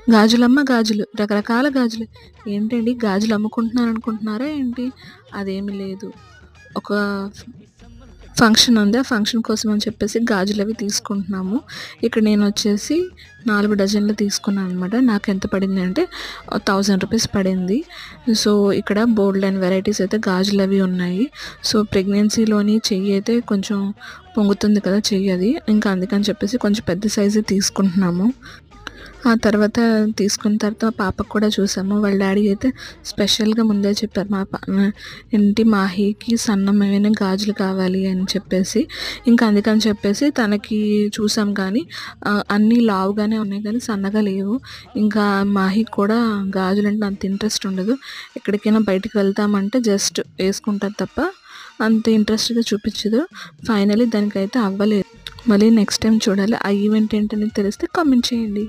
గాజులమ్మ గాజులు, రకరకాల గాజులు. ఏంటండి గాజులు అమ్ముకుంటున్నాను అనుకుంటున్నారా ఏంటి? అదేమి లేదు. ఒక ఫంక్షన్ ఉంది. ఆ ఫంక్షన్ కోసం అని చెప్పేసి గాజులవి తీసుకుంటున్నాము. ఇక్కడ నేనొచ్చేసి 4 డజన్లు తీసుకున్నాను అనమాట. నాకెంత పడింది అంటే 1000 రూపీస్ పడింది. సో, ఇక్కడ బోలెడన్ని వెరైటీస్ అయితే గాజులవి ఉన్నాయి. సో, ప్రెగ్నెన్సీలోని చెయ్యి అయితే కొంచెం పొంగుతుంది కదా చెయ్యి అది. ఇంకా అందుకని చెప్పేసి కొంచెం పెద్ద సైజే తీసుకుంటున్నాము. ఆ తర్వాత తీసుకున్న తర్వాత పాపకు కూడా చూసాము. వాళ్ళ డాడీ అయితే స్పెషల్‌గా ముందే చెప్పారు. ఏంటి మాహీకి సన్నమైన గాజులు కావాలి అని చెప్పేసి. ఇంకా అందుకని చెప్పేసి తనకి చూసాం కానీ అన్నీ లావుగానే ఉన్నాయి కానీ సన్నగా లేవు. ఇంకా మాహీకి కూడా గాజులంటే అంత ఇంట్రెస్ట్ ఉండదు. ఎక్కడికైనా బయటికి వెళ్తామంటే జస్ట్ వేసుకుంటది తప్ప అంత ఇంట్రెస్ట్‌గా చూపించదు. ఫైనల్లీ దానికైతే అవ్వలేదు. మళ్ళీ నెక్స్ట్ టైం చూడాలి. ఆ ఈవెంట్ ఏంటనేది తెలిస్తే కామెంట్ చేయండి.